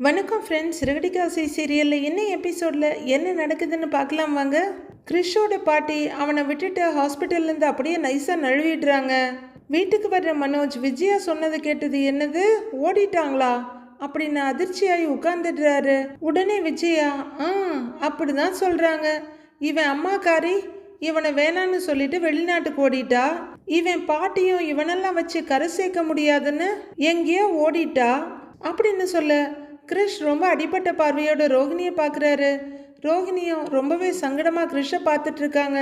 வணக்கம் ஃப்ரெண்ட்ஸ். ரெகடிகாசி சீரியலில் என்ன எபிசோடில் என்ன நடக்குதுன்னு பார்க்கலாம் வாங்க. கிறிஷோட பாட்டி அவனை விட்டுட்டு ஹாஸ்பிட்டல்லேருந்து அப்படியே நைஸாக நழுவிடுறாங்க. வீட்டுக்கு வர்ற மனோஜ் விஜயா சொன்னது கேட்டது என்னது ஓடிட்டாங்களா அப்படின்னு அதிர்ச்சியாகி உட்கார்ந்துடுறாரு. உடனே விஜயா அப்படிதான் சொல்கிறாங்க. இவன் அம்மாக்காரி இவனை வேணான்னு சொல்லிட்டு வெளிநாட்டுக்கு ஓடிட்டா. இவன் பாட்டியும் இவனெல்லாம் வச்சு கரை சேர்க்க முடியாதுன்னு எங்கேயோ ஓடிட்டா அப்படின்னு சொல்ல கிறிஷ் ரொம்ப அடிப்பட்ட பார்வையோட ரோஹிணியை பார்க்குறாரு. ரோஹிணியும் ரொம்பவே சங்கடமாக கிறிஷை பார்த்துட்டு இருக்காங்க.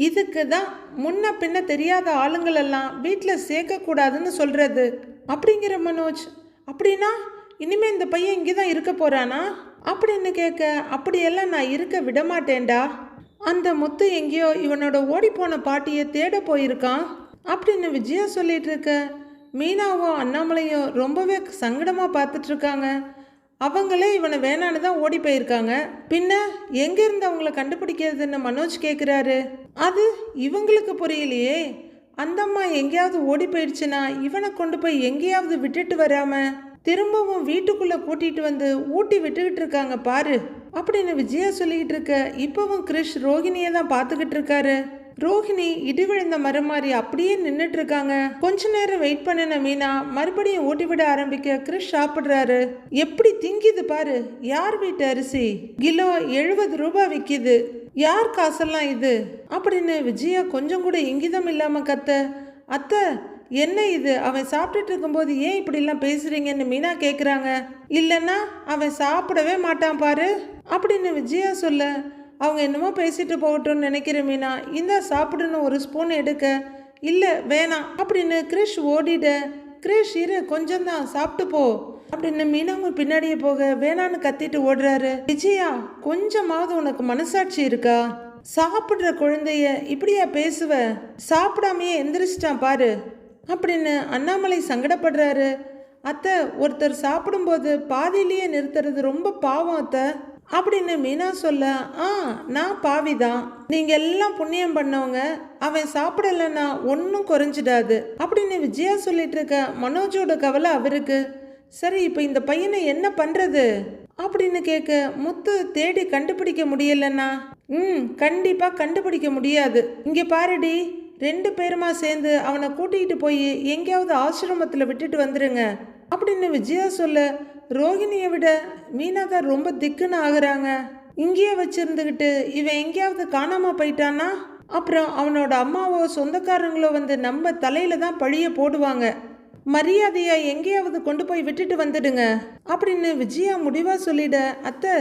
இதுக்கு தான் முன்ன பின்ன தெரியாத ஆளுங்களெல்லாம் வீட்டில் சேர்க்கக்கூடாதுன்னு சொல்கிறது அப்படிங்கிற மனோஜ். அப்படின்னா இனிமே இந்த பையன் இங்கே தான் இருக்க போகிறானா அப்படின்னு கேட்க, அப்படியெல்லாம் நான் இருக்க விட மாட்டேன்டா. அந்த முத்து எங்கேயோ இவனோட ஓடிப்போன பாட்டியை தேட போயிருக்கான் அப்படின்னு விஜயா சொல்லிட்டு இருக்க, மீனாவும் அண்ணாமலையும் ரொம்பவே சங்கடமாக பார்த்துட்ருக்காங்க. அவங்களே இவனை வேணான்னு தான் ஓடி போயிருக்காங்க. பின்ன எங்கேருந்து அவங்கள கண்டுபிடிக்கிறதுன்னு மனோஜ் கேட்குறாரு. அது இவங்களுக்கு புரியலையே. அந்த அம்மா எங்கேயாவது ஓடி போயிடுச்சுன்னா இவனை கொண்டு போய் எங்கேயாவது விட்டுட்டு வராம திரும்பவும் வீட்டுக்குள்ளே கூட்டிகிட்டு வந்து ஊட்டி விட்டுக்கிட்டு இருக்காங்க பாரு அப்படின்னு விஜயா சொல்லிக்கிட்டு இருக்க, இப்போவும் கிறிஷ் ரோஹிணியை தான் பார்த்துக்கிட்டு இருக்காரு. ரோஹிணி இடி விழுந்த மரம் மாதிரி அப்படியே நின்றுட்டு இருக்காங்க. கொஞ்ச நேரம் வெயிட் பண்ணின மீனா மறுபடியும் ஊட்டி விட ஆரம்பிக்க கிறிஷ் சாப்பிட்றாரு. எப்படி திங்கிது பாரு. யார் வீட்டு அரிசி கிலோ 70 ரூபாய் விற்கிது. யார் காசெல்லாம் இது அப்படின்னு விஜயா கொஞ்சம் கூட இங்கிதம் இல்லாம கத்த, அத்தை என்ன இது, அவன் சாப்பிட்டுட்டு இருக்கும்போது ஏன் இப்படிலாம் பேசுறீங்கன்னு மீனா கேட்குறாங்க. இல்லைன்னா அவன் சாப்பிடவே மாட்டான் பாரு அப்படின்னு விஜயா சொல்ல, அவங்க என்னமோ பேசிட்டு போகட்டும்னு நினைக்கிற மீனா, இந்த சாப்பிடணும் ஒரு ஸ்பூன் எடுக்க, இல்லை வேணாம் அப்படின்னு கிறிஷ் ஓடிட. கிறிஷ் இரு கொஞ்சம் தான் சாப்பிட்டு போ அப்படின்னு மீனாவும் பின்னாடியே போக வேணான்னு கத்திட்டு ஓடுறாரு. விஜயா கொஞ்சமாவது உனக்கு மனசாட்சி இருக்கா? சாப்பிட்ற குழந்தைய இப்படியா பேசுவ? சாப்பிடாமையே எந்திரிச்சிட்டான் பாரு அப்படின்னு அண்ணாமலை சங்கடப்படுறாரு. அத்தை ஒருத்தர் சாப்பிடும்போது பாதியிலேயே நிறுத்துறது ரொம்ப பாவம் அத்தை அப்படின்னு மீனா சொல்ல, நான் பாவிதான், நீங்க எல்லாம் புண்ணியம் பண்ணவங்க, அவன் சாப்பிடலன்னா ஒன்றும் குறைஞ்சிடாது அப்படின்னு விஜயா சொல்லிட்டு இருக்க. மனோஜோட கவலை அவருக்கு. சரி இப்போ இந்த பையனை என்ன பண்றது அப்படின்னு கேட்க, முத்து தேடி கண்டுபிடிக்க முடியலன்னா கண்டிப்பா கண்டுபிடிக்க முடியாது. இங்க பாருடி, 2 பேருமா சேர்ந்து அவனை கூட்டிகிட்டு போய் எங்கேயாவது ஆசிரமத்தில் விட்டுட்டு வந்துடுங்க அப்படின்னு விஜயா சொல்ல, ரோஹிணியை விட மீனா தான் ரொம்ப திக்குன்னு ஆகுறாங்க. இங்கேயே வச்சிருந்துக்கிட்டு இவன் எங்கேயாவது காணாம போயிட்டானா அப்புறம் அவனோட அம்மாவோ சொந்தக்காரங்களோ வந்து நம்ம தலையில தான் பழிய போடுவாங்க. மரியாதையா எங்கேயாவது கொண்டு போய் விட்டுட்டு வந்துடுங்க அப்படின்னு விஜயா முடிவா சொல்லிட. அத்தை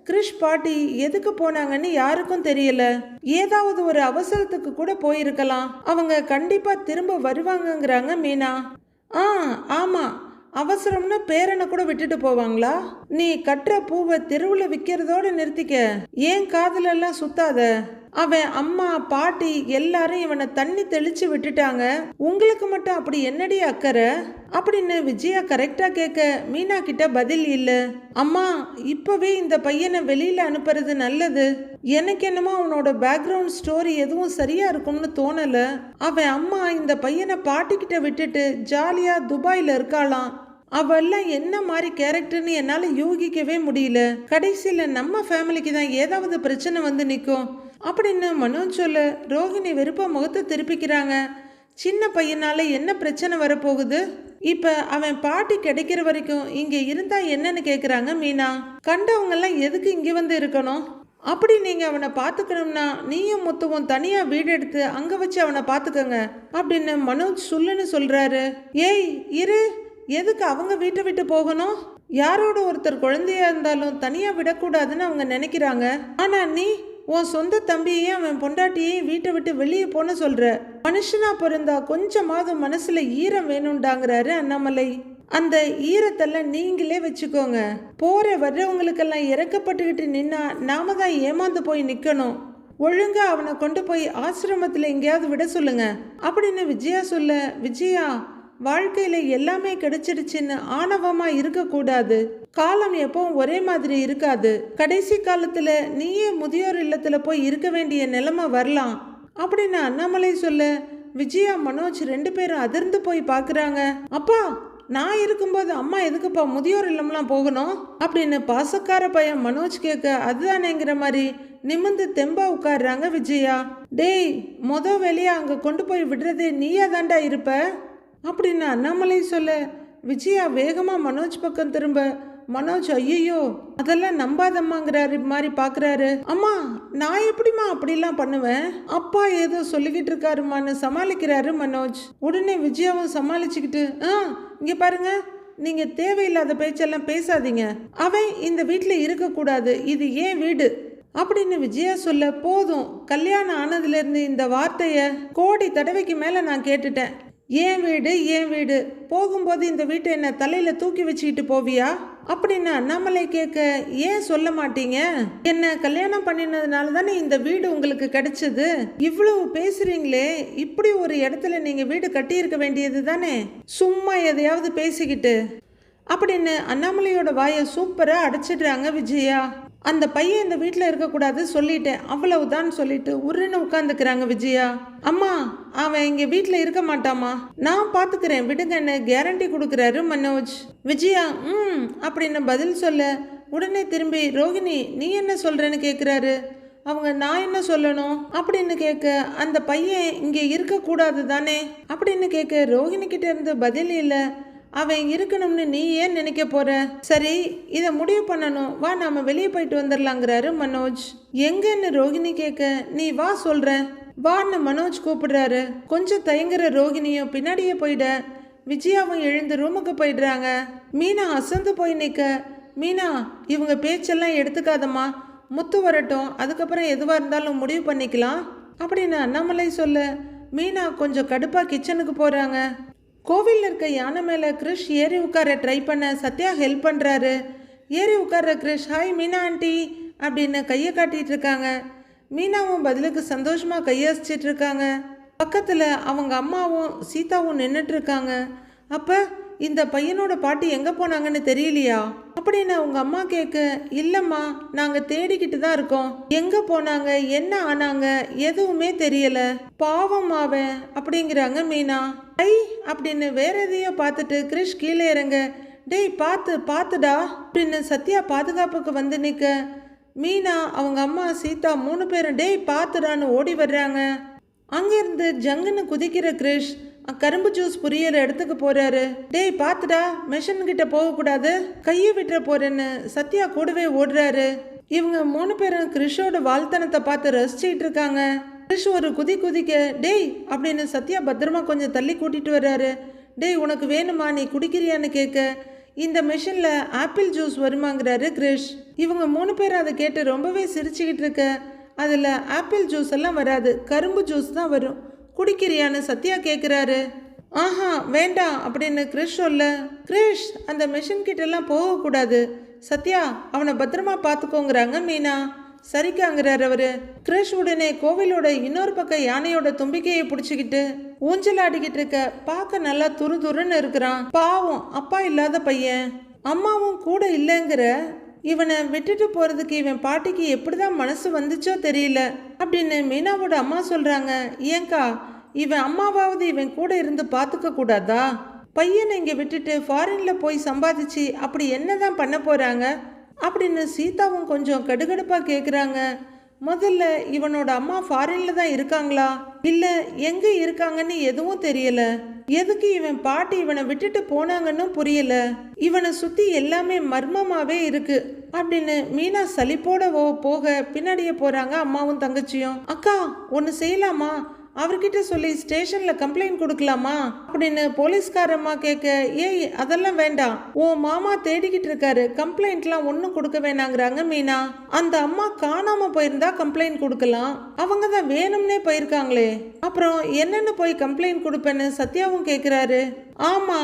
கிறிஷ் பாட்டி எதுக்கு போனாங்கன்னு யாருக்கும் தெரியல. ஏதாவது ஒரு அவசரத்துக்கு கூட போயிருக்கலாம். அவங்க கண்டிப்பா திரும்ப வருவாங்கங்கிறாங்க மீனா. ஆமா, அவசரம்னா பேரனை கூட விட்டுட்டு போவாங்களா? நீ கட்டுற பூவை தெருவில் விற்கிறதோட நிறுத்திக்க. ஏன் காதலெல்லாம் சுத்தாத. அவன் அம்மா பாட்டி எல்லாரும் இவனை தண்ணி தெளிச்சு விட்டுட்டாங்க. உங்களுக்கு மட்டும் அப்படி என்னடி அக்கறை அப்படின்னு விஜயா கரெக்டா கேட்க, மீனா கிட்ட பதில் இல்ல. அம்மா இப்பவே இந்த பையனை வெளியில அனுப்புறது நல்லது. எனக்கு என்னமோ அவனோட பேக்ரவுண்ட் ஸ்டோரி எதுவும் சரியா இருக்கும்னு தோணல. அவன் அம்மா இந்த பையனை பாட்டிக்கிட்ட விட்டுட்டு ஜாலியா துபாயில இருக்காளாம். அவெல்லாம் என்ன மாதிரி கேரக்டர்னு என்னால் யூகிக்கவே முடியல. கடைசியில் நம்ம ஃபேமிலிக்கு தான் ஏதாவது பிரச்சனை வந்து நிற்கும் அப்படின்னு மனோஜ் சொல்ல, ரோஹிணி வெறுப்பா முகத்தை திருப்பிக்கிறாங்க. சின்ன பையனால என்ன பிரச்சனை வரப்போகுது? இப்போ அவன் பாட்டி கிடைக்கிற வரைக்கும் இங்கே இருந்தா என்னன்னு கேட்குறாங்க மீனா. கண்டவங்கெல்லாம் எதுக்கு இங்கே வந்து இருக்கணும்? அப்படி நீங்கள் அவனை பார்த்துக்கணும்னா நீயும் முத்துவும் தனியாக வீடு எடுத்து அங்கே வச்சு அவனை பார்த்துக்கோங்க அப்படின்னு மனோஜ் சொல்லுன்னு சொல்கிறாரு. ஏய் இரு, எதுக்கு அவங்க வீட்டை விட்டு போகணும்? யாரோட ஒருத்தர் குழந்தையா இருந்தாலும் தனியாக விடக்கூடாதுன்னு அவங்க நினைக்கிறாங்க. ஆனால் நீ உன் சொந்த தம்பியையும் அவன் பொண்டாட்டியையும் வீட்டை விட்டு வெளியே போன சொல்ற. மனுஷனா பிறந்தா கொஞ்சமாவது மனசுல ஈரம் வேணும்டாங்கிறாரு அண்ணாமலை. அந்த ஈரத்தெல்லாம் நீங்களே வச்சுக்கோங்க. போற வர்றவங்களுக்கெல்லாம் இறக்கப்பட்டுக்கிட்டு நின்னா நாம தான் ஏமாந்து போய் நிக்கணும். ஒழுங்கா அவனை கொண்டு போய் ஆசிரமத்தில் எங்கேயாவது விட சொல்லுங்க அப்படின்னு விஜயா சொல்ல, விஜயா வாழ்க்கையில எல்லாமே கிடைச்சிடுச்சுன்னு ஆணவமா இருக்கக்கூடாது. காலம் எப்பவும் ஒரே மாதிரி இருக்காது. கடைசி காலத்துல நீயே முதியோர் இல்லத்துல போய் இருக்க வேண்டிய நிலைமை வரலாம் அப்படின்னு அண்ணாமலை சொல்ல, விஜயா மனோஜ் 2 பேரும் அதிர்ந்து போய் பார்க்குறாங்க. அப்பா நான் இருக்கும்போது அம்மா எதுக்குப்பா முதியோர் இல்லம்லாம் போகணும் அப்படின்னு பாசக்கார பையன் மனோஜ் கேட்க அதுதானேங்கிற மாதிரி நிமிந்து தெம்பா உட்காடுறாங்க விஜயா. டேய், வேலையா அங்க கொண்டு போய் விடுறது நீயா தாண்டா இருப்ப அப்படின்னு அண்ணாமலை சொல்ல விஜயா வேகமா மனோஜ் பக்கம் திரும்ப மனோஜ் ஐயோ அதெல்லாம் நம்பாதம்மாங்கிறாரு மாதிரி பாக்குறாரு. அம்மா நான் எப்படிமா அப்படிலாம் பண்ணுவேன், அப்பா ஏதோ சொல்லிக்கிட்டு இருக்காருமான்னு சமாளிக்கிறாரு மனோஜ். உடனே விஜயாவும் சமாளிச்சுக்கிட்டு இங்க பாருங்க, நீங்க தேவையில்லாத பேச்செல்லாம் பேசாதீங்க, அவன் இந்த வீட்டுல இருக்க கூடாது, இது ஏன் வீடு அப்படின்னு விஜயா சொல்ல போதும், கல்யாணம் ஆனதுல இருந்து இந்த வார்த்தைய கோடி தடவைக்கு மேல நான் கேட்டுட்டேன். ஏன் வீடு ஏன் வீடு, போகும்போது இந்த வீட்டை என்ன தலையில தூக்கி வச்சுக்கிட்டு போவியா அப்படின்னு அண்ணாமலை கேட்க ஏன் சொல்ல மாட்டீங்க, என்ன கல்யாணம் பண்ணினதுனால தானே இந்த வீடு உங்களுக்கு கிடைச்சது, இவ்வளவு பேசுறீங்களே, இப்படி ஒரு இடத்துல நீங்க வீடு கட்டியிருக்க வேண்டியது தானே, சும்மா எதையாவது பேசிக்கிட்டு அப்படின்னு அண்ணாமலையோட வாயை சூப்பரா அடைச்சிடுறாங்க விஜயா. அந்த பையன் இந்த வீட்டில் இருக்கக்கூடாது சொல்லிட்டேன், அவ்வளவுதான் சொல்லிட்டு உருன்னு உட்காந்துக்கிறாங்க விஜயா. அம்மா அவன் இங்க வீட்டில் இருக்க மாட்டாமா, நான் பாத்துக்கிறேன் விடுங்கன்னு கேரண்டி கொடுக்குறாரு மனோஜ். விஜயா அப்படின்னு பதில் சொல்ல உடனே திரும்பி ரோகிணி நீ என்ன சொல்றேன்னு கேட்குறாரு. அவங்க நான் என்ன சொல்லணும் அப்படின்னு கேட்க அந்த பையன் இங்கே இருக்கக்கூடாது தானே அப்படின்னு கேட்க ரோகிணி கிட்ட இருந்து பதில் இல்லை. அவன் இருக்கணும்னு நீ ஏன் நினைக்க போற, சரி இதை முடிவு பண்ணணும், வா நாம வெளியே போயிட்டு வந்துடலாங்கிறாரு மனோஜ். எங்கன்னு ரோகிணி கேட்க நீ வா சொல்றேன் வான்னு மனோஜ் கூப்பிடுறாரு. கொஞ்சம் தயங்குற ரோகிணியும் பின்னாடியே போயிட விஜயாவும் எழுந்து ரூமுக்கு போயிடுறாங்க. மீனா அசந்து போய் நிற்க மீனா இவங்க பேச்செல்லாம் எடுத்துக்காதம்மா, முத்து வரட்டும், அதுக்கப்புறம் எதுவாக இருந்தாலும் முடிவு பண்ணிக்கலாம் அப்படின்னு அண்ணாமலை சொல்ல மீனா கொஞ்சம் கடுப்பா கிச்சனுக்கு போறாங்க. கோவிலில் இருக்க யானை மேலே கிரிஷ் ஏறி உட்கார ட்ரை பண்ண சத்யா ஹெல்ப் பண்ணுறாரு. ஏறி உட்கார்ற கிரிஷ் ஹாய் மீனா ஆண்டி அப்படின்னு கையை காட்டிகிட்டு இருக்காங்க. மீனாவும் பதிலுக்கு சந்தோஷமாக கையசிச்சிட்டு இருக்காங்க. பக்கத்தில் அவங்க அம்மாவும் சீதாவும் நின்றுட்டு இருக்காங்க. அப்போ இந்த பையனோட பாட்டி எங்கே போனாங்கன்னு தெரியலையா அப்படின்னு அவங்க அம்மா கேட்க இல்லைம்மா நாங்கள் தேடிக்கிட்டு தான் இருக்கோம், எங்கே போனாங்க என்ன ஆனாங்க எதுவுமே தெரியல, பாவம் அவன் அப்படிங்கிறாங்க மீனா. ஐ அப்படின்னு வேற எதையோ பார்த்துட்டு கிரிஷ் கீழே இறங்க டேய் பார்த்துடா அப்படின்னு சத்யா பாதுகாப்புக்கு வந்து நிற்க மீனா அவங்க அம்மா சீதா 3 பேரும் டேய் பார்த்துடான்னு ஓடி வர்றாங்க. அங்கேருந்து ஜங்குன்னு குதிக்கிற கிரிஷ் கரும்பு ஜூஸ் புரியற இடத்துக்கு போறாரு. டேய் பார்த்துடா மெஷின் கிட்ட போகக்கூடாது, கையை விட்டுற போறேன்னு சத்யா கூடவே ஓடுறாரு. இவங்க 3 பேரும் கிரிஷோட வாழ்த்தனத்தை பார்த்து ரசிச்சுட்டு இருக்காங்க. கிரிஷ் ஒரு குதிக்க டேய் அப்படின்னு சத்யா பத்திரமா கொஞ்சம் தள்ளி கூட்டிட்டு வர்றாரு. டேய் உனக்கு வேணுமா நீ குடிக்கிறியான்னு கேட்க இந்த மெஷின்ல ஆப்பிள் ஜூஸ் வருமாங்கிறாரு கிரிஷ். இவங்க 3 பேரும் அதை கேட்டு ரொம்பவே சிரிச்சுக்கிட்டு இருக்க அதுல ஆப்பிள் ஜூஸ் எல்லாம் வராது, கரும்பு ஜூஸ் தான் வரும், குடிக்கிறியான்னு சத்யா கேட்குறாரு. ஆஹா வேண்டாம் அப்படின்னு கிரிஷ் சொல்ல கிரிஷ் அந்த மெஷின் கிட்ட எல்லாம் போகக்கூடாது சத்யா அவனை பத்திரமா பார்த்துக்கோங்கிறாங்க மீனா. சரிக்காங்கிறார் அவரு. கிரிஷ் உடனே கோவிலோட இன்னொரு பக்கம் யானையோட தும்பிக்கையை பிடிச்சிக்கிட்டு ஊஞ்சல் ஆடிக்கிட்டு இருக்க பார்க்க நல்லா துருன்னு இருக்கிறான். பாவம் அப்பா இல்லாத பையன், அம்மாவும் கூட இல்லைங்கிற இவனை விட்டுட்டு போறதுக்கு இவன் பாட்டிக்கு எப்படிதான் மனசு வந்துச்சோ தெரியல அப்படின்னு மீனாவோட அம்மா சொல்றாங்க. ஏங்கா இவன் அம்மாவாவது இவன் கூட இருந்து பார்த்துக்க கூடாதா, பையனை இங்க விட்டுட்டு ஃபாரின்ல போய் சம்பாதிச்சு அப்படி என்னதான் பண்ண போறாங்க அப்படின்னு சீதாவும் கொஞ்சம் கடுகடுப்பா கேட்குறாங்க. முதல்ல இவனோட அம்மா ஃபாரின்ல தான் இருக்காங்களா இல்ல எங்க இருக்காங்கன்னு எதுவும் தெரியல, எதுக்கு இவன் பாட்டி இவனை விட்டுட்டு போனாங்கன்னு புரியல, இவனை சுத்தி எல்லாமே மர்மமாவே இருக்கு அப்படின்னு மீனா சலிப்போட போக பின்னாடியே போறாங்க அம்மாவும் தங்கச்சியும். அக்கா ஒன்னு செய்யலாமா, அவர்கிட்ட சொல்லி ஸ்டேஷன்ல கம்ப்ளைண்ட் கொடுக்கலாமா அப்படின்னு போலீஸ்காரம்மா கேட்க ஏய் அதெல்லாம் வேண்டாம், ஓ மாமா தேடிக்கிட்டு இருக்காரு, கம்ப்ளைண்ட்லாம் ஒன்றும் கொடுக்க வேணாங்கிறாங்க மீனா. அந்த அம்மா காணாம போயிருந்தா கம்ப்ளைண்ட் கொடுக்கலாம், அவங்க தான் வேணும்னே போயிருக்காங்களே, அப்புறம் என்னன்னு போய் கம்ப்ளைண்ட் கொடுப்பேன்னு சத்யாவும் கேட்குறாரு. ஆமா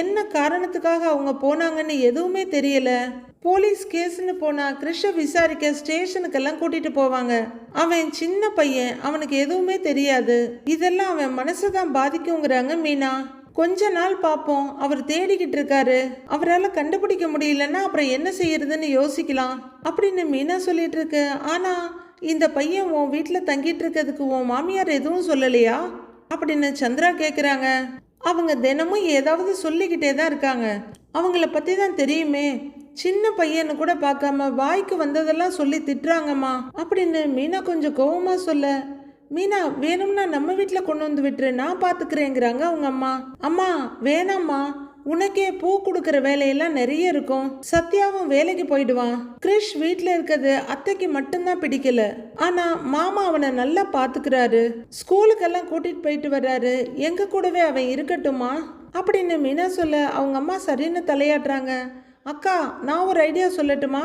என்ன காரணத்துக்காக அவங்க போனாங்கன்னு எதுவுமே தெரியல, போலீஸ் கேஸ்ன்னு போனா கிருஷ்ண விசாரிக்க ஸ்டேஷனுக்கெல்லாம் கூட்டிட்டு போவாங்க, அவன் சின்ன பையன் அவனுக்கு எதுவுமே தெரியாது, இதெல்லாம் அவன் மனசுதான் பாதிக்குங்கிறாங்க மீனா. கொஞ்ச நாள் பார்ப்போம், அவர் தேடிக்கிட்டு இருக்காரு, அவரால் கண்டுபிடிக்க முடியலன்னா அப்புறம் என்ன செய்யறதுன்னு யோசிக்கலாம் அப்படின்னு மீனா சொல்லிட்டு இருக்கு. ஆனா இந்த பையன் உன் வீட்டில் தங்கிட்டு இருக்கிறதுக்கு உன் மாமியார் எதுவும் சொல்லலையா அப்படின்னு சந்திரா கேட்குறாங்க. அவங்க தினமும் ஏதாவது சொல்லிக்கிட்டே தான் இருக்காங்க. அவங்கள பற்றி தான் தெரியுமே, சின்ன பையன்னு கூட பார்க்காம வாய்க்கு வந்ததெல்லாம் சொல்லி திட்டுறாங்கம்மா அப்படின்னு மீனா கொஞ்சம் கோவமா சொல்ல, மீனா வேணும்னா நம்ம வீட்டில் கொண்டு வந்து விட்டுரு, நான் பார்த்துக்கிறேங்கிறாங்க அவங்க அம்மா. அம்மா வேணாம்மா, உனக்கே பூ கொடுக்கற வேலையெல்லாம் நிறைய இருக்கும். சத்யாவும் வேலைக்கு போயிடுவான். கிரிஷ் வீட்டில் இருக்கிறது அத்தைக்கு மட்டும்தான் பிடிக்கல. ஆனா மாமா அவனை நல்லா பாத்துக்கிறாரு, ஸ்கூலுக்கெல்லாம் கூட்டிட்டு போயிட்டு வர்றாரு. எங்க கூடவே அவன் இருக்கட்டுமா அப்படின்னு மீனா சொல்ல, அவங்க அம்மா சரின்னு தலையாட்டுறாங்க. அக்கா நான் ஒரு ஐடியா சொல்லட்டுமா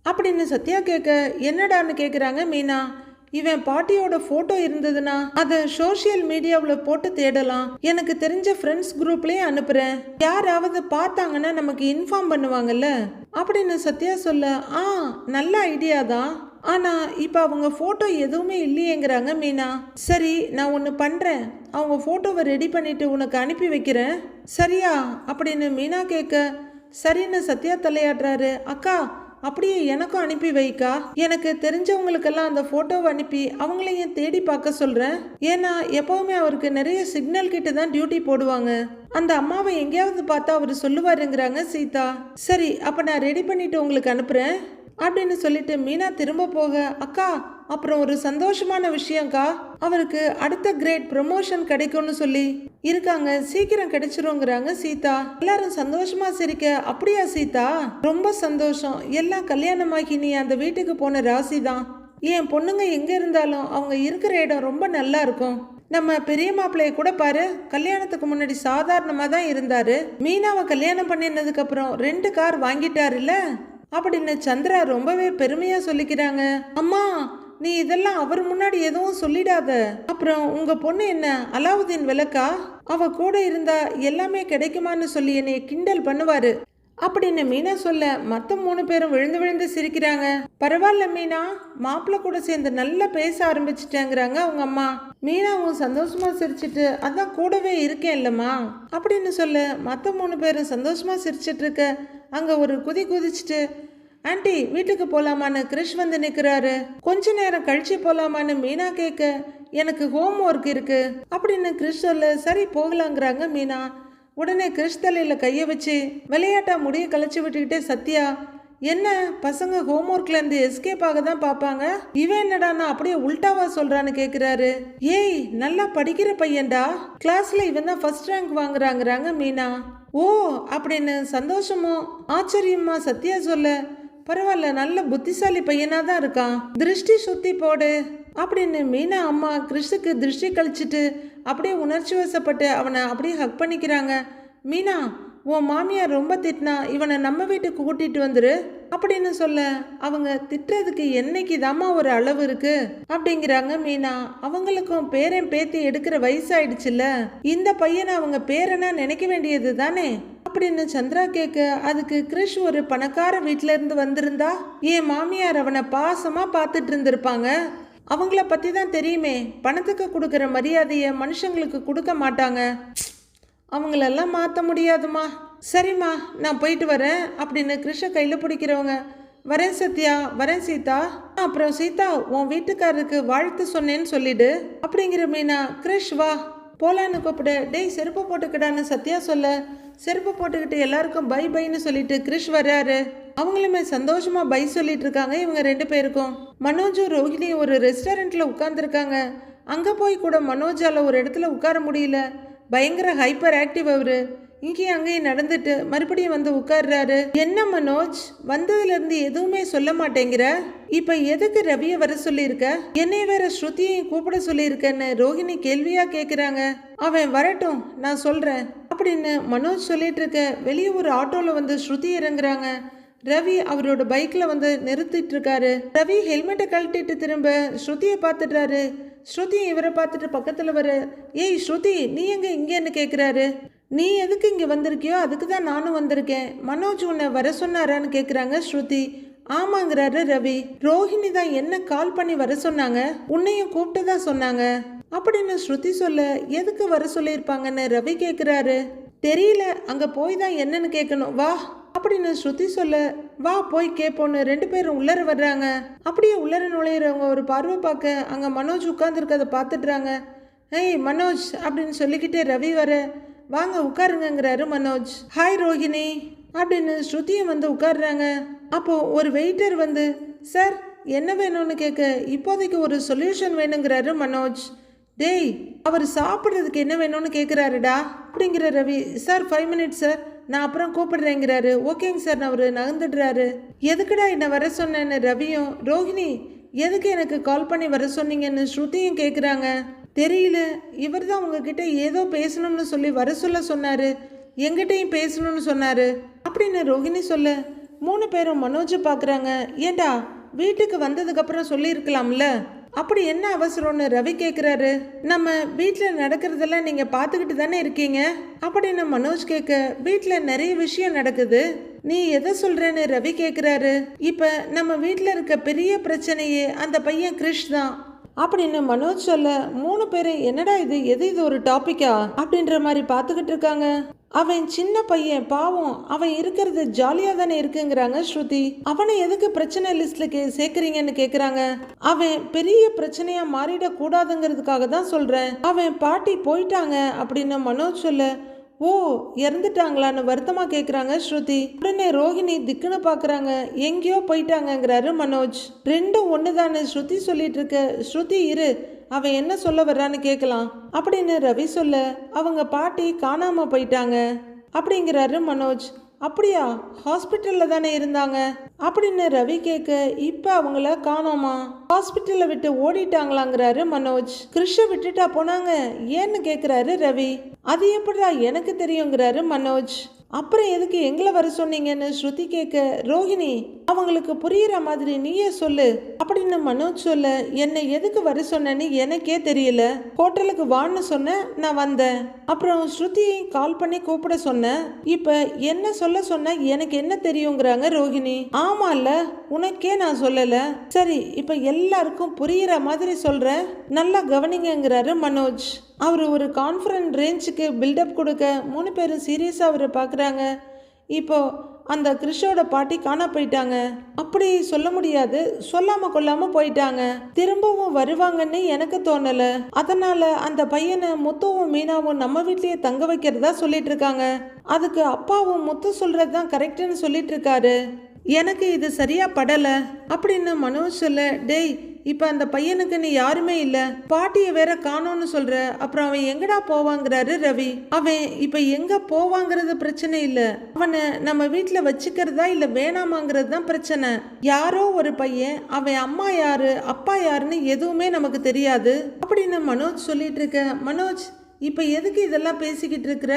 அப்படின்னு சத்யா கேட்க, என்னடான்னு கேட்குறாங்க மீனா. இவன் பாட்டியோட போட்டோ இருந்ததுன்னா அதை சோசியல் மீடியாவில் போட்டு தேடலாம். எனக்கு தெரிஞ்ச ஃப்ரெண்ட்ஸ் குரூப்லயே அனுப்புறேன், யாராவது பார்த்தாங்கன்னா நமக்கு இன்ஃபார்ம் பண்ணுவாங்கல்ல அப்படின்னு சத்யா சொல்ல, நல்ல ஐடியா தான். ஆனா இப்ப அவங்க போட்டோ எதுவுமே இல்லையேங்கிறாங்க மீனா. சரி நான் ஒன்று பண்றேன், அவங்க போட்டோவை ரெடி பண்ணிட்டு உனக்கு அனுப்பி வைக்கிறேன், சரியா அப்படின்னு மீனா கேட்க, சரின்னு சத்யா தலையாடுறாரு. அக்கா அப்படியே எனக்கும் அனுப்பி வைக்கா, எனக்கு தெரிஞ்சவங்களுக்கெல்லாம் அந்த போட்டோவை அனுப்பி அவங்களையும் தேடி பார்க்க சொல்றேன். ஏன்னா எப்பவுமே அவருக்கு நிறைய சிக்னல் கிட்ட தான் டியூட்டி போடுவாங்க. அந்த அம்மாவை எங்கேயாவது பார்த்தா அவர் சொல்லுவாருங்கிறாங்க சீதா. சரி அப்ப நான் ரெடி பண்ணிட்டு உங்களுக்கு அனுப்புறேன் அப்படின்னு சொல்லிட்டு மீனா திரும்ப போக, அக்கா அப்புறம் ஒரு சந்தோஷமான விஷயம்க்கா, அவருக்கு அடுத்த கிரேட் ப்ரமோஷன் கிடைக்கும்னு சொல்லி இருக்காங்க, சீக்கிரம் கிடைச்சிருங்கிறாங்க சீதா. எல்லாரும் சந்தோஷமா சிரிக்க, அப்படியா சீதா, ரொம்ப சந்தோஷம். எல்லாம் கல்யாணமாகி நீ அந்த வீட்டுக்கு போன ராசி தான். என் பொண்ணுங்க எங்க இருந்தாலும் அவங்க இருக்கிற இடம் ரொம்ப நல்லா இருக்கும். நம்ம பெரிய மாப்பிள்ளைய கூட பாரு, கல்யாணத்துக்கு முன்னாடி சாதாரணமா தான் இருந்தாரு. மீனாவை கல்யாணம் பண்ணினதுக்கு அப்புறம் 2 கார் வாங்கிட்டாருல்ல அப்படின்னு சந்திரா ரொம்பவே பெருமையா சொல்லிக்கிறாங்க. அம்மா நீ இதெல்லாம் அவர் முன்னாடி எதுவும் சொல்லிடாத. அப்புறம் உங்க பொண்ணு என்ன அலாவுதீன் விளக்கா, அவ கூட இருந்தா எல்லாமே கிடைக்குமான்னு சொல்லி என்னை கிண்டல் பண்ணுவாரு அப்படின்னு மீனா சொல்ல, மற்ற 3 பேரும் விழுந்து விழுந்து சிரிக்கிறாங்க. பரவாயில்ல மீனா, மாப்பிள்ளை கூட சேர்ந்து நல்லா பேச ஆரம்பிச்சிட்டாங்கிறாங்க அவங்க அம்மா. மீனாவும் சந்தோஷமா சிரிச்சிட்டு, அதான் கூடவே இருக்கேன் இல்லம்மா அப்படின்னு சொல்ல, மற்ற 3 பேரும் சந்தோஷமா சிரிச்சிட்டு இருக்க, அங்க ஒரு குதிச்சுட்டு, ஆண்டி வீட்டுக்கு போலாமான்னு கிரிஷ் வந்து நிற்கிறாரு. கொஞ்ச நேரம் கழிச்சு போலாமான்னு மீனா கேட்க, எனக்கு ஹோம் ஒர்க் இருக்கு அப்படின்னு கிரிஷ் சொல்ல, சரி போகலாங்கிறாங்க மீனா. உடனே கிரிஷ் தலையில கையை வச்சு விளையாட்டா முடிய கழிச்சு விட்டுக்கிட்டே சத்யா, என்ன பசங்க ஹோம் ஒர்க்ல இருந்து எஸ்கேப் ஆக தான் பார்ப்பாங்க, இவன் என்னடானா அப்படியே உல்டாவா சொல்றான்னு கேக்குறாரு. ஏய் நல்லா படிக்கிற பையன்டா, கிளாஸ்ல இவன் தான் ஃபர்ஸ்ட் ரேங்க் வாங்குறாங்கிறாங்க மீனா. ஓ அப்படின்னு சந்தோஷமும் ஆச்சரியமா சத்யா சொல்ல, பரவாயில்ல நல்ல புத்திசாலி பையனா தான் இருக்கான், திருஷ்டி சுத்தி போடு அப்படின்னு மீனா அம்மா கிறிஷுக்கு திருஷ்டி கழிச்சிட்டு அப்படியே உணர்ச்சி வசப்பட்டு அவனை அப்படியே ஹக் பண்ணிக்கிறாங்க. மீனா உன் மாமியார் ரொம்ப திட்டினா இவனை நம்ம வீட்டுக்கு கூட்டிட்டு வந்துரு அப்படின்னு சொல்ல, அவங்க திட்டுறதுக்கு என்னைக்கு தாம்மா ஒரு அளவு இருக்கு அப்படிங்கிறாங்க மீனா. அவங்களுக்கும் பேரன் பேத்தி எடுக்கிற வயசாயிடுச்சுல்ல, இந்த பையனை அவங்க பேரனா நினைக்க வேண்டியது தானே அப்படின்னு சந்திரா கேட்க, அதுக்கு கிரிஷ் ஒரு பணக்கார வீட்டுல இருந்து வந்திருந்தா என் மாமியார் அவனை பாசமா பார்த்துட்டு இருந்திருப்பாங்க. அவங்கள பத்தி தான் தெரியுமே, பணத்துக்கு கொடுக்குற மரியாதையை மனுஷங்களுக்கு கொடுக்க மாட்டாங்க. அவங்களெல்லாம் மாற்ற முடியாதுமா. சரிம்மா நான் போயிட்டு வரேன் அப்படின்னு கிருஷ்ண கையில் பிடிக்கிறவங்க, வரேன் சத்யா, வரேன் சீதா. அப்புறம் சீதா உன் வீட்டுக்காரருக்கு வாழ்த்து சொன்னேன்னு சொல்லிடு அப்படிங்கிற மீனா. கிரிஷ் வா போலான்னு கூப்பிட, டேய் செருப்பு போட்டுக்கிடான்னு சத்யா சொல்ல, செருப்பு போட்டுக்கிட்டு எல்லாருக்கும் பை பைன்னு சொல்லிட்டு கிரிஷ் வர்றாரு. அவங்களுமே சந்தோஷமா பை சொல்லிட்டு இருக்காங்க இவங்க 2 பேருக்கும். மனோஜும் ரோஹிணியும் ஒரு ரெஸ்டாரண்ட்ல உட்கார்ந்துருக்காங்க. அங்க போய் கூட மனோஜால ஒரு இடத்துல உட்கார முடியல, பயங்கர ஹைப்பர் ஆக்டிவ் அவரு. இங்கேயும் அங்கேயும் நடந்துட்டு மறுபடியும் வந்து உட்கார்றாரு. என்ன மனோஜ் வந்ததுல இருந்து எதுவுமே சொல்ல மாட்டேங்கிற, இப்ப எதுக்கு ரவியை வர சொல்லியிருக்க, என்னை வேற ஸ்ருதியையும் கூப்பிட சொல்லியிருக்கன்னு ரோஹிணி கேள்வியா கேக்குறாங்க. அவன் வரட்டும் நான் சொல்றேன் அப்படின்னு மனோஜ் சொல்லிட்டு இருக்க, வெளியே ஒரு ஆட்டோல வந்து ஸ்ருதி இறங்குறாங்க. ரவி அவரோட பைக்ல வந்து நிறுத்திட்டு இருக்காரு. ரவி ஹெல்மெட்டை கழட்டிட்டு திரும்ப ஸ்ருதியை பார்த்துட்டாரு. ஸ்ருதி இவரை பார்த்துட்டு பக்கத்துல வர, ஏய் ஸ்ருதி நீ எங்க இங்கன்னு கேக்குறாரு. நீ எதுக்கு இங்க வந்திருக்கியோ அதுக்கு தான் நானும் வந்திருக்கேன், மனோஜ் உன்னை வர சொன்னாரான்னு கேக்குறாங்க ஸ்ருதி. ஆமாங்கிறாரு ரவி. ரோஹிணி தான் என்ன கால் பண்ணி வர சொன்னாங்க, உன்னையும் கூப்பிட்டுதா சொன்னாங்க அப்படின்னு ஸ்ருதி சொல்ல, எதுக்கு வர சொல்லியிருப்பாங்கன்னு ரவி கேக்குறாரு. தெரியல, அங்க போய் தான் என்னன்னு கேட்கணும், வா அப்படின்னு ஸ்ருதி சொல்ல, வா போய் கேட்போன்னு 2 பேரும் உள்ளர வர்றாங்க. அப்படியே உள்ளர நுழையிறவங்க ஒரு பார்வை பார்க்க அங்க மனோஜ் உட்கார்ந்துருக்கதை பார்த்துடுறாங்க. ஏய் மனோஜ் அப்படின்னு சொல்லிக்கிட்டே ரவி வர, வாங்க உட்காருங்கிறாரு மனோஜ். ஹாய் ரோஹிணி அப்படின்னு ஸ்ருதியும் வந்து உட்காடுறாங்க. அப்போ ஒரு வெயிட்டர் வந்து, சார் என்ன வேணும்னு கேட்க, இப்போதைக்கு ஒரு சொல்யூஷன் வேணுங்கிறாரு மனோஜ். டேய், அவர் சாப்பிட்றதுக்கு என்ன வேணும்னு கேட்குறாருடா அப்படிங்கிற ரவி. சார் 5 மினிட்ஸ் சார், நான் அப்புறம் கூப்பிடுறேங்கிறாரு. ஓகேங்க சார், அவர் நகர்ந்துடுறாரு. எதுக்குடா என்னை வர சொன்னேன்னு ரவியும், ரோஹிணி எதுக்கு எனக்கு கால் பண்ணி வர சொன்னீங்கன்னு ஸ்ருதியும் கேட்குறாங்க. தெரியல, இவர் தான் உங்ககிட்ட ஏதோ பேசணும்னு சொல்லி வர சொன்னாரு, எங்கிட்டையும் பேசணும்னு சொன்னாரு அப்படின்னு ரோஹிணி சொல்ல 3 பேரும் மனோஜை பார்க்குறாங்க. ஏண்டா வீட்டுக்கு வந்ததுக்கப்புறம் சொல்லியிருக்கலாம்ல, அப்படி என்ன அவசரம்னு ரவி கேட்குறாரு. நம்ம வீட்டில் நடக்கிறதெல்லாம் நீங்கள் பார்த்துக்கிட்டு தானே இருக்கீங்க அப்படின்னு மனோஜ் கேட்க, வீட்டில் நிறைய விஷயம் நடக்குது, நீ எதை சொல்கிறேன்னு ரவி கேட்குறாரு. இப்போ நம்ம வீட்டில் இருக்க பெரிய பிரச்சனையே அந்த பையன் கிரிஷ் தான் அப்படின்னு மனோஜ் சொல்ல 3 பேரும் என்னடா இது ஒரு டாபிக்கா அப்படின்ற மாதிரி பார்த்துக்கிட்டு இருக்காங்க. அவன் சின்ன பையன் பாவம், அவன் இருக்கிறது ஜாலியாக தானே இருக்குங்கிறாங்க ஸ்ருதி. அவனை எதுக்கு பிரச்சனை லிஸ்ட்ல சேர்க்குறீங்கன்னு கேட்குறாங்க. அவன் பெரிய பிரச்சனையா மாறிடக்கூடாதுங்கிறதுக்காக தான் சொல்கிறேன். அவன் பாட்டி போயிட்டாங்க அப்படின்னு மனோஜ் சொல்ல, ஓ இறந்துட்டாங்களான்னு வருத்தமா கேட்குறாங்க ஸ்ருதி. உடனே ரோஹிணி திக்குன்னு பார்க்குறாங்க. எங்கேயோ போயிட்டாங்கங்கிறாரு மனோஜ். ரெண்டும் ஒன்று தானே ஸ்ருதி சொல்லிட்டு இருக்க. ஸ்ருதி இரு, அவன் என்ன சொல்ல வர்றான்னு கேட்கலாம் அப்படின்னு ரவி சொல்ல, அவங்க பாட்டி காணாம போயிட்டாங்க அப்படிங்கிறாரு மனோஜ். அப்படியா, ஹாஸ்பிட்டலில் தானே இருந்தாங்க அப்படின்னு ரவி கேட்க, இப்போ அவங்கள காணோமா, ஹாஸ்பிட்டலை விட்டு ஓடிட்டாங்களாங்கிறாரு மனோஜ். கிருஷ்ண விட்டுட்டா போனாங்க ஏன்னு கேட்குறாரு ரவி. அது எப்படிடா எனக்கு தெரியுங்கிறாரு மனோஜ். அப்புறம் எதுக்கு எங்களை வர சொன்னீங்கன்னு ஸ்ருதி கேட்க, ரோஹிணி அவங்களுக்கு புரியுற மாதிரி நீயே சொல்லு அப்படின்னு மனோஜ் சொல்ல, என்னை எதுக்கு வர சொன்னேன்னு எனக்கே தெரியல, ஹோட்டலுக்கு வான்னு சொன்ன, நான் வந்தேன், அப்புறம் ஸ்ருதியை கால் பண்ணி கூப்பிட சொன்னேன், இப்ப என்ன சொன்ன எனக்கு என்ன தெரியுங்கிறாங்க ரோஹிணி. ஆமால, உனக்கே நான் சொல்லல, சரி இப்ப எல்லாருக்கும் புரியுற மாதிரி சொல்றேன், நல்லா கவனிங்கிறாரு மனோஜ். அவர் ஒரு கான்ஃபரன்ஸ் ரேஞ்சுக்கு பில்டப் கொடுக்க 3 பேரும் சீரியஸாக அவரை பார்க்குறாங்க. இப்போ அந்த கிறிஷோட பாட்டி காண போயிட்டாங்க, அப்படி சொல்ல முடியாது, சொல்லாமல் கொள்ளாமல் போயிட்டாங்க, திரும்பவும் வருவாங்கன்னு எனக்கு தோணலை, அதனால் அந்த பையனை முத்துவும் மீனாவும் நம்ம வீட்லேயே தங்க வைக்கிறதா சொல்லிட்டு இருக்காங்க, அதுக்கு அப்பாவும் முத்து சொல்கிறது தான் கரெக்டுன்னு சொல்லிட்டு இருக்காரு, எனக்கு இது சரியா படலை அப்படின்னு மனோஜ் சொல்ல, டேய் இப்போ அந்த பையனுக்கு நீ யாருமே இல்லை, பாட்டியை வேற காணோன்னு சொல்ற, அப்புறம் அவன் எங்கடா போவாங்கிறாரு ரவி. அவன் இப்போ எங்க போவாங்கிறது பிரச்சனை இல்லை, அவனை நம்ம வீட்டில் வச்சுக்கிறதா இல்லை வேணாமாங்கிறது தான் பிரச்சனை. யாரோ ஒரு பையன், அவன் அம்மா யாரு அப்பா யாருன்னு எதுவுமே நமக்கு தெரியாது அப்படின்னு மனோஜ் சொல்லிட்டு இருக்க. மனோஜ் இப்போ எதுக்கு இதெல்லாம் பேசிக்கிட்டு இருக்கிற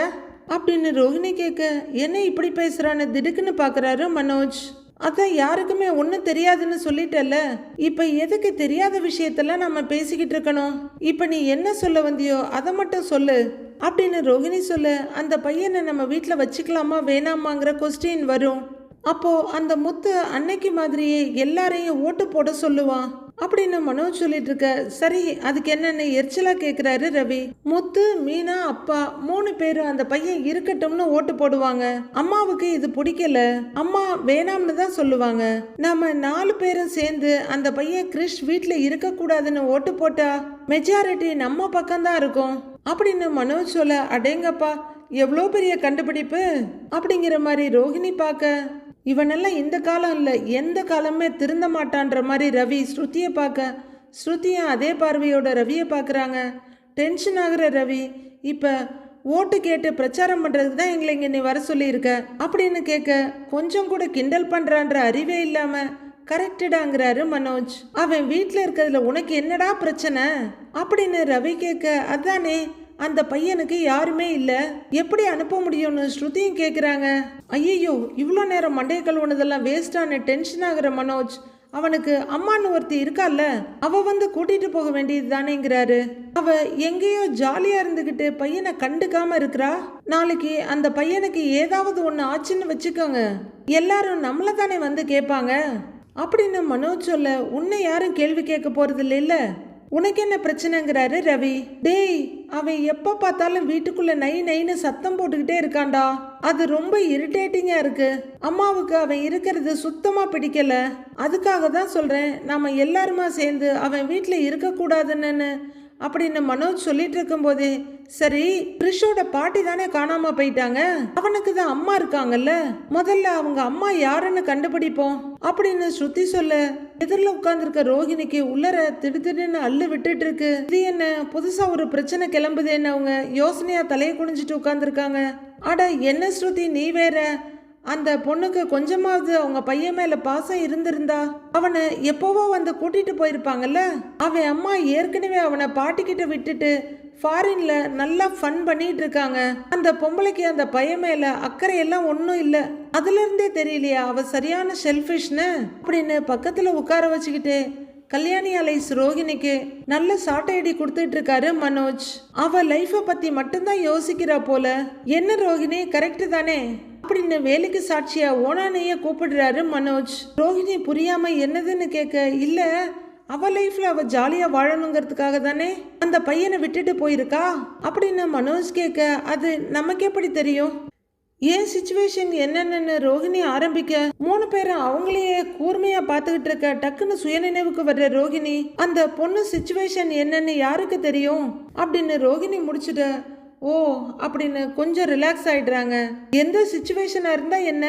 அப்படின்னு ரோஹிணி கேட்க, என்ன இப்படி பேசுறான்னு திடுக்குன்னு பார்க்குறாரு மனோஜ். அதான் யாருக்குமே ஒன்றும் தெரியாதுன்னு சொல்லிட்டல, இப்போ எதுக்கு தெரியாத விஷயத்தெல்லாம் நம்ம பேசிக்கிட்டு இருக்கணும், இப்போ நீ என்ன சொல்ல வந்தியோ அதை மட்டும் சொல்லு அப்படின்னு ரோஹிணி சொல்ல, அந்த பையனை நம்ம வீட்டில் வச்சுக்கலாமா வேணாமாங்கிற கொஸ்டின் வரும். அப்போ அந்த முத்து அன்னைக்கு மாதிரியே எல்லாரையும் ஓட்டு போட சொல்லுவான் அப்படின்னு மனோஜ் சொல்லிட்டு இருக்க. சரி அதுக்கு என்னன்னு எரிச்சலா கேட்குறாரு ரவி. முத்து மீனா அப்பா 3 பேரும் அந்த பையன் இருக்கட்டும்னு ஓட்டு போடுவாங்க, அம்மாவுக்கு இது பிடிக்கல, அம்மா வேணாம்னு தான் சொல்லுவாங்க, நாம 4 பேரும் சேர்ந்து அந்த பையன் கிறிஷ் வீட்டில் இருக்கக்கூடாதுன்னு ஓட்டு போட்டா மெஜாரிட்டி நம்ம பக்கம்தான் இருக்கும் அப்படின்னு மனோஜ் சொல்ல, அடேங்கப்பா எவ்வளோ பெரிய கண்டுபிடிப்பு அப்படிங்கிற மாதிரி ரோஹிணி பார்க்க, இவனெல்லாம் இந்த காலம் இல்லை எந்த காலமே திருந்த மாட்டான்ற மாதிரி ரவி ஸ்ருதியை பார்க்க, ஸ்ருதியும் அதே பார்வையோட ரவியை பார்க்குறாங்க. டென்ஷன் ஆகுற ரவி, இப்போ ஓட்டு கேட்டு பிரச்சாரம் பண்ணுறதுக்கு தான் எங்களை இங்கே நீ வர சொல்லியிருக்க அப்படின்னு கேட்க, கொஞ்சம் கூட கிண்டல் பண்ணுறான்ற அறிவே இல்லாமல் கரெக்டடாங்கிறாரு மனோஜ். அவன் வீட்டில் இருக்கிறதுல உனக்கு என்னடா பிரச்சனை அப்படின்னு ரவி கேட்க, அதானே அந்த பையனுக்கு யாருமே இல்லை, எப்படி அனுப்ப முடியும்னு ஸ்ருதியும் கேட்குறாங்க. ஐயோ இவ்வளோ நேரம் மண்டைய கழுவுனதெல்லாம் வேஸ்டான டென்ஷன் ஆகுற மனோஜ், அவனுக்கு அம்மான்னு ஒருத்தி இருக்கால, அவ வந்து கூட்டிட்டு போக வேண்டியது தானேங்கிறாரு. அவ எங்கேயோ ஜாலியா இருந்துகிட்டு பையனை கண்டுக்காம இருக்கிறா, நாளைக்கு அந்த பையனுக்கு ஏதாவது ஒன்று ஆச்சுன்னு வச்சுக்கோங்க, எல்லாரும் நம்மளை தானே வந்து கேட்பாங்க அப்படின்னு மனோஜ் சொல்ல, உன்னை யாரும் கேள்வி கேட்க போறது இல்ல, உனக்கு என்ன பிரச்சனைங்கிறாரு ரவி. டேய் அவன் எப்போ பார்த்தாலும் வீட்டுக்குள்ள நைன்னு சத்தம் போட்டுக்கிட்டே இருக்கான்டா, அது ரொம்ப இரிட்டேட்டிங்கா இருக்கு, அம்மாவுக்கு அவன் இருக்கிறது சுத்தமா பிடிக்கல, அதுக்காக தான் சொல்றேன் நாம எல்லாருமா சேர்ந்து அவன் வீட்டில் இருக்கக்கூடாதுன்னு அப்படின்னு மனோஜ் சொல்லிட்டு இருக்கும்போதே, சரி கிறிஷோட பாட்டி தானே காணாம போயிட்டாங்க, அவனுக்கு தான் அம்மா இருக்காங்கல்ல, முதல்ல அவங்க அம்மா யாருன்னு கண்டுபிடிப்போம் அப்படின்னு ஸ்ருதி சொல்ல, எதிரில் உட்கார்ந்துருக்க ரோஹிணிக்கு உள்ளர திடுதிடுன்னு அள்ளு விட்டுட்டு இருக்கு. இது என்ன புதுசா ஒரு பிரச்சனை கிளம்புதுன்னு அவங்க யோசனையா தலையை குனிஞ்சிட்டு உட்கார்ந்துருக்காங்க. அட என்ன ஸ்ருதி நீ வேற, அந்த பொண்ணுக்கு கொஞ்சமாவது அவங்க பையன் மேல பாசம் இருந்திருந்தா அவனை எப்போவோ வந்து கூட்டிட்டு போயிருப்பாங்கல்ல. அவன் அம்மா ஏற்கனவே அவனை பாட்டிக்கிட்ட விட்டுட்டு ஃபாரின்ல நல்லா ஃபன் பண்ணிட்டு இருக்காங்க. அந்த பொம்பளைக்கு அந்த பையன் மேல அக்கறை எல்லாம் ஒன்றும் இல்லை. அதுல இருந்தே தெரியலையா அவ சரியான ஷெல்ஃபிஷ்னு அப்படின்னு பக்கத்துல உட்கார வச்சுக்கிட்டு கல்யாணி அலைஸ் ரோஹிணிக்கு நல்ல சாட்டையடி கொடுத்துட்டு இருக்காரு மனோஜ். அவ லைஃபை பத்தி மட்டும்தான் யோசிக்கிறா போல. என்ன ரோஹிணி கரெக்டு தானே அப்படின்னு வேலைக்கு சாட்சியா ஓனானைய கூப்பிடுறாரு மனோஜ். ரோஹிணி புரியாம என்னதுன்னு கேட்க, இல்ல அவ லைஃப்ல அவ ஜாலியா வாழணுங்கிறதுக்காக தானே அந்த பையனை விட்டுட்டு போயிருக்கா அப்படின்னு மனோஜ் கேட்க, அது நமக்கு எப்படி தெரியும், ஏன் சிச்சுவேஷன் என்னன்னு ரோஹிணி ஆரம்பிக்க, 3 பேரும் அவங்களையே கூர்மையா பார்த்துக்கிட்டு இருக்க டக்குன்னு சுயநினைவுக்கு வர்ற ரோஹிணி, அந்த பொண்ணு சிச்சுவேஷன் என்னன்னு யாருக்கு தெரியும் அப்படின்னு ரோஹிணி முடிச்சுட்ட, ஓ அப்படின்னு கொஞ்சம் ரிலாக்ஸ் ஆயிடுறாங்க. எந்த சிச்சுவேஷனா இருந்தா என்ன,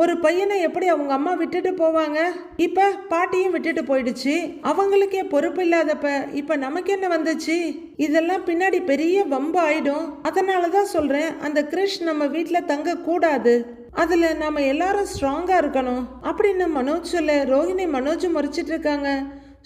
ஒரு பையனை எப்படி அவங்க அம்மா விட்டுட்டு போவாங்க, இப்ப பாட்டியும் விட்டுட்டு போயிடுச்சு, அவங்களுக்கே பொறுப்பு இல்லாதப்ப இப்ப நமக்கு என்ன வந்துச்சு, இதெல்லாம் பின்னாடி பெரிய வம்பு ஆயிடும். அதனாலதான் சொல்றேன் அந்த கிறிஷ் நம்ம வீட்டுல தங்க கூடாது, அதுல நாம எல்லாரும் ஸ்ட்ராங்கா இருக்கணும் அப்படின்னு மனோஜ் சொல்ல, ரோஹிணி மனோஜ் முறைச்சிட்டு இருக்காங்க.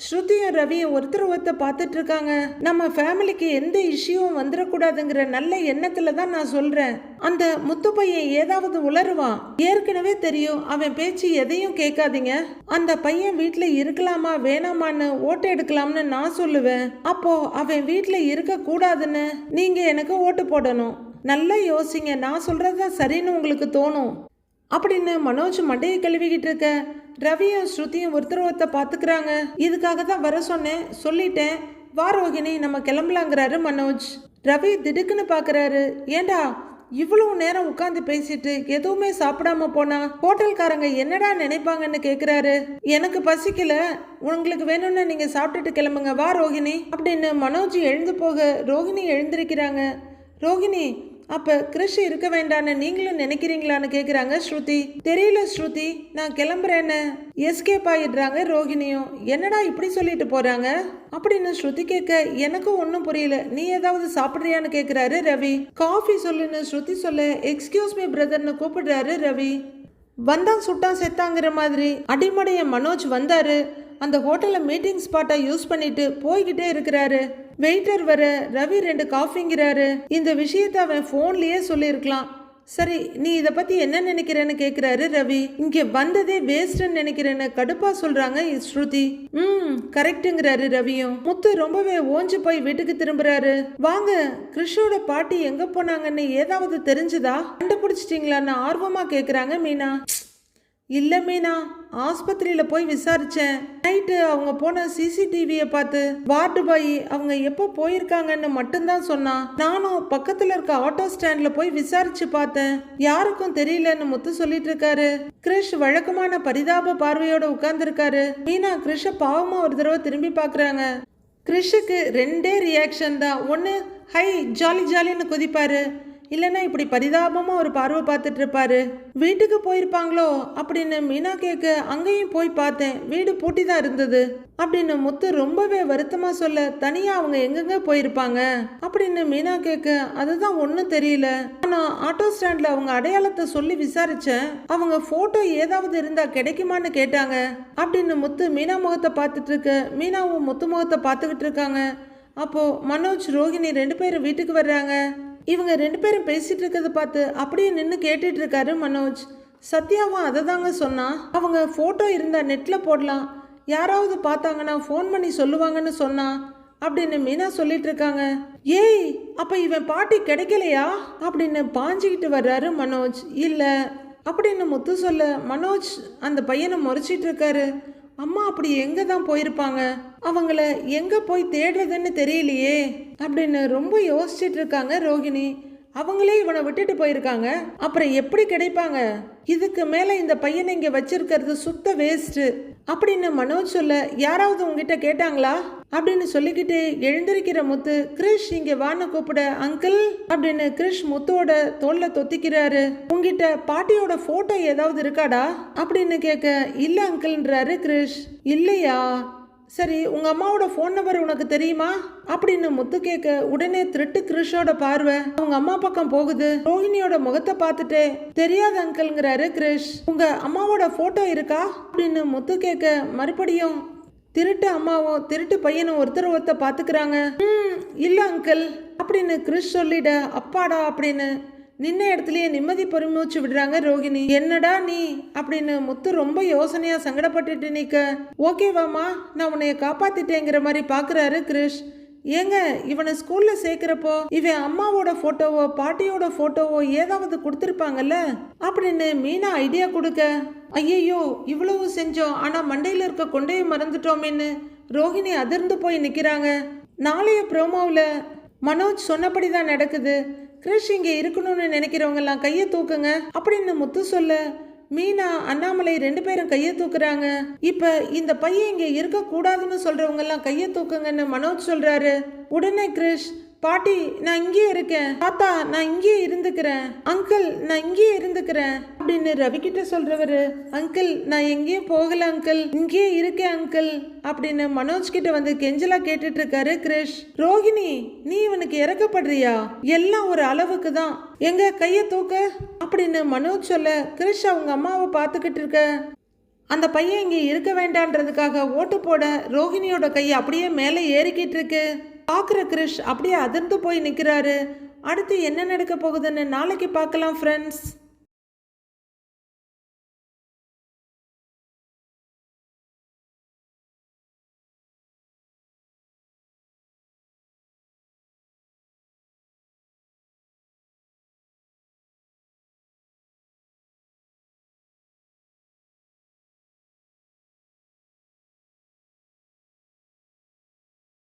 ஸ்ருதியும் ரவியும் ஒருத்தர் பார்த்துட்டு இருக்காங்க. நம்ம ஃபேமிலிக்கு எந்த இஷ்யூவும் வந்துடக்கூடாதுங்கிற நல்ல எண்ணத்துல தான் நான் சொல்றேன். அந்த முத்து பையன் ஏதாவது உளருவான், ஏற்கனவே தெரியும் அவன் பேச்சு எதையும் கேட்காதீங்க. அந்த பையன் வீட்டுல இருக்கலாமா வேணாமான்னு ஓட்டு எடுக்கலாம்னு நான் சொல்லுவேன். அப்போ அவன் வீட்டுல இருக்க கூடாதுன்னு நீங்க எனக்கு ஓட்டு போடணும். நல்லா யோசிங்க, நான் சொல்றதுதான் சரின்னு உங்களுக்கு தோணும் அப்படின்னு மனோஜ் மண்டையை கழுவிக்கிட்டு இருக்க. ரவியும் ஸ்ருதியும் ஒருத்தர் பார்த்துக்கிறாங்க. இதுக்காக தான் வர சொன்னேன், சொல்லிட்டேன், வா ரோஹிணி நம்ம கிளம்பலாங்கிறாரு மனோஜ். ரவி திடுக்குன்னு பார்க்குறாரு. ஏண்டா இவ்வளவு நேரம் உட்காந்து பேசிட்டு எதுவுமே சாப்பிடாம போனா ஹோட்டல்காரங்க என்னடா நினைப்பாங்கன்னு கேட்குறாரு. எனக்கு பசிக்கல, உங்களுக்கு வேணும்னு நீங்க சாப்பிட்டுட்டு கிளம்புங்க, வா ரோஹிணி அப்படின்னு மனோஜ் எழுந்து போக ரோஹிணி எழுந்திருக்கிறாங்க. ரோஹிணி, அப்ப கிறிஷ் இருக்க வேண்டான்னு நீங்களும் நினைக்கிறீங்களான்னு கேக்குறாங்க ஸ்ருதி. தெரியல ஸ்ருதி, நான் கிளம்புறேன்னு எஸ்கேப் ஆயிடுறாங்க ரோஹிணியும். என்னடா இப்படி சொல்லிட்டு போறாங்க அப்படின்னு ஸ்ருதி கேட்க, எனக்கும் ஒன்றும் புரியல, நீ ஏதாவது சாப்பிட்றியான்னு கேட்குறாரு ரவி. காஃபி சொல்லுன்னு ஸ்ருதி சொல்ல, எக்ஸ்கியூஸ் மீ பிரதர்னு கூப்பிடுறாரு ரவி. வந்தான் சுட்டான் செத்தாங்கிற மாதிரி அடிமடைய மனோஜ் வந்தாரு. அந்த ஹோட்டலில் மீட்டிங் ஸ்பாட்டை யூஸ் பண்ணிட்டு போய்கிட்டே இருக்கிறாரு. வெயிட்டர் வர, ரவி 2 காஃபிங்கிறாரு. இந்த விஷயத்தை அவன் ஃபோன்லயே சொல்லியிருக்கலாம். சரி நீ இதை பத்தி என்ன நினைக்கிறேன்னு கேட்குறாரு ரவி. இங்க வந்ததே வேஸ்ட்ன்னு நினைக்கிறேன்னு கடுப்பா சொல்றாங்க ஸ்ருதி. கரெக்டுங்கிறாரு ரவியும். முத்து ரொம்பவே ஓஞ்சு போய் வீட்டுக்கு திரும்புறாரு. வாங்க, கிறிஷோட பாட்டி எங்க போனாங்கன்னு ஏதாவது தெரிஞ்சுதா, கண்டுபிடிச்சிட்டீங்களான்னு ஆர்வமா கேட்குறாங்க மீனா. இல்லை மீனா, ஆஸ்பத்திரியில் போய் விசாரித்தேன். நைட்டு அவங்க போன சிசிடிவியை பார்த்து வார்டு பாய் அவங்க எப்போ போயிருக்காங்கன்னு மட்டும்தான் சொன்னான். நானும் பக்கத்தில் இருக்க ஆட்டோ ஸ்டாண்டில் போய் விசாரிச்சு பார்த்தேன், யாருக்கும் தெரியலன்னு முத்து சொல்லிட்டு இருக்காரு. கிறிஷ் வழக்கமான பரிதாப பார்வையோட உட்கார்ந்துருக்காரு. மீனா கிறிஷை பாவமா ஒரு தடவை திரும்பி பார்க்குறாங்க. கிறிஷுக்கு 2 ரியாக்ஷன் தான். ஒன்று ஹை ஜாலி ஜாலின்னு குதிப்பாரு, இல்லைன்னா இப்படி பரிதாபமாக ஒரு பார்வை பார்த்துட்டு இருப்பாரு. வீட்டுக்கு போயிருப்பாங்களோ அப்படின்னு மீனா கேட்க, அங்கேயும் போய் பார்த்தேன், வீடு பூட்டி தான் இருந்தது அப்படின்னு முத்து ரொம்பவே வருத்தமாக சொல்ல, தனியாக அவங்க எங்கெங்க போயிருப்பாங்க அப்படின்னு மீனா கேட்க, அதுதான் ஒன்றும் தெரியல. ஆனால் ஆட்டோ ஸ்டாண்டில் அவங்க அடையாளத்தை சொல்லி விசாரித்தேன், அவங்க ஃபோட்டோ ஏதாவது இருந்தால் கிடைக்குமான்னு கேட்டாங்க அப்படின்னு முத்து மீனா முகத்தை பார்த்துட்டு இருக்க. மீனாவும் முத்து முகத்தை பார்த்துக்கிட்டு இருக்காங்க. அப்போது மனோஜ் ரோஹிணி 2 பேரும் வீட்டுக்கு வர்றாங்க. இவங்க 2 பேரும் பேசிட்டு இருக்கிறத பார்த்து அப்படியே நின்று கேட்டுட்டு இருக்காரு மனோஜ். சத்யாவும் அதை தாங்க சொன்னா, அவங்க ஃபோட்டோ இருந்தால் நெட்டில் போடலாம், யாராவது பார்த்தாங்கன்னா ஃபோன் பண்ணி சொல்லுவாங்கன்னு சொன்னா அப்படின்னு மீனா சொல்லிட்டு இருக்காங்க. ஏய் அப்போ இவன் பாட்டி கிடைக்கலையா அப்படின்னு பாஞ்சிக்கிட்டு வர்றாரு மனோஜ். இல்லை அப்படின்னு முத்து சொல்ல, மனோஜ் அந்த பையனை முறைச்சிட்டு இருக்காரு. அம்மா அப்படி எங்கே தான் போயிருப்பாங்க, அவங்கள எங்கே போய் தேடுறதுன்னு தெரியலையே அப்படின்னு ரொம்ப யோசிச்சுட்டு இருக்காங்க ரோஹிணி. அவங்களே இவனை விட்டுட்டு போயிருக்காங்க, அப்புறம் எப்படி கிடைப்பாங்க? இதுக்கு மேல இந்த பையனை இங்க வச்சிருக்கிறது சுத்த வேஸ்ட் அப்படின்னு மனோஜ் சொல்ல, யாராவது உங்ககிட்ட கேட்டாங்களா அப்படின்னு சொல்லிக்கிட்டு எழுந்திருக்கிற முத்து, கிரிஷ் இங்க வான்னு கூப்பிட, அங்கிள் அப்படின்னு கிரிஷ் முத்துவோட தோல்ல தொத்திக்கிறாரு. உங்ககிட்ட பாட்டியோட போட்டோ ஏதாவது இருக்காடா அப்படின்னு கேட்க, இல்ல அங்கிள்ன்றாரு கிரிஷ். இல்லையா, சரி உங்க அம்மாவோட ஃபோன் நம்பர் உனக்கு தெரியுமா அப்படின்னு முத்து கேட்க, உடனே திருட்டு கிரிஷோட பார்வை அவங்க அம்மா பக்கம் போகுது. ரோஹிணியோட முகத்தை பார்த்துட்டே, தெரியாது அங்கிள்ங்கிறாரு கிரிஷ். உங்க அம்மாவோட போட்டோ இருக்கா அப்படின்னு முத்து கேட்க, மறுபடியும் திருட்டு அம்மாவும் திருட்டு பையனும் ஒருத்தர் பாத்துக்கிறாங்க. இல்ல அங்கிள் அப்படின்னு கிரிஷ் சொல்லிட, அப்பாடா அப்படின்னு நின்ன இடத்துலயே நிம்மதி பெருமூச்சு விடுறாங்க ரோகிணி. என்னடா நீ அப்படின்னு முத்து ரொம்ப யோசனையா சங்கடப்பட்டுட்டு நிக்க, ஓகேவாமா நான் உன்னைய காப்பாத்திட்டேங்கிற மாதிரி பாக்குறாரு கிரிஷ். ஏங்க, இவனை ஸ்கூல்ல சேர்க்கிறப்போ இவன் அம்மாவோட போட்டோவோ பாட்டியோட போட்டோவோ ஏதாவது கொடுத்துருப்பாங்கல்ல அப்படின்னு மீனா ஐடியா கொடுக்க, ஐயோ இவ்வளவு செஞ்சோம் ஆனா மண்டையில இருக்க கொண்டையை மறந்துட்டோமேன்னு ரோஹிணி அதிர்ந்து போய் நிக்கிறாங்க. நாளைய ப்ரோமோவில் மனோஜ் சொன்னபடிதான் நடக்குது. கிரிஷ் இங்க இருக்கணும்னு நினைக்கிறவங்க எல்லாம் கையை தூக்குங்க அப்படின்னு முத்து சொல்ல, மீனா அண்ணாமலை 2 பேரும் கையை தூக்குறாங்க. இப்ப இந்த பையன் இங்க இருக்க கூடாதுன்னு சொல்றவங்க எல்லாம் கையை தூக்குங்கன்னு மனோஜ் சொல்றாரு. உடனே கிரிஷ், பாட்டி நான் இங்கே இருக்கேன், தாத்தா நான் இங்கே இருந்துக்கிறேன், அங்கிள் நான் இங்கே இருந்துக்கிறேன் அப்படின்னு ரவி கிட்ட சொல்றவரு, அங்கிள் நான் எங்கேயும் போகல அங்கிள், இங்கே இருக்கேன் அங்கிள் அப்படின்னு மனோஜ் கிட்ட வந்து கெஞ்சலா கேட்டுட்டு இருக்காரு கிரிஷ். ரோஹிணி நீ இவனுக்கு இறக்கப்படுறியா? எல்லாம் ஒரு அளவுக்கு தான், எங்க கைய தூக்க அப்படின்னு மனோஜ் சொல்ல, கிரிஷ் அவங்க அம்மாவை பார்த்துக்கிட்டு இருக்க, அந்த பையன் இங்கே இருக்க வேண்டான்றதுக்காக ஓட்டு போட ரோஹிணியோட கை அப்படியே மேலே ஏறிக்கிட்டு இருக்கு. பார்க்குற கிரிஷ் அப்படியே அதிர்ந்து போய் நிற்கிறாரு. அடுத்து என்ன நடக்க போகுதுன்னு நாளைக்கு பார்க்கலாம் ஃப்ரெண்ட்ஸ்.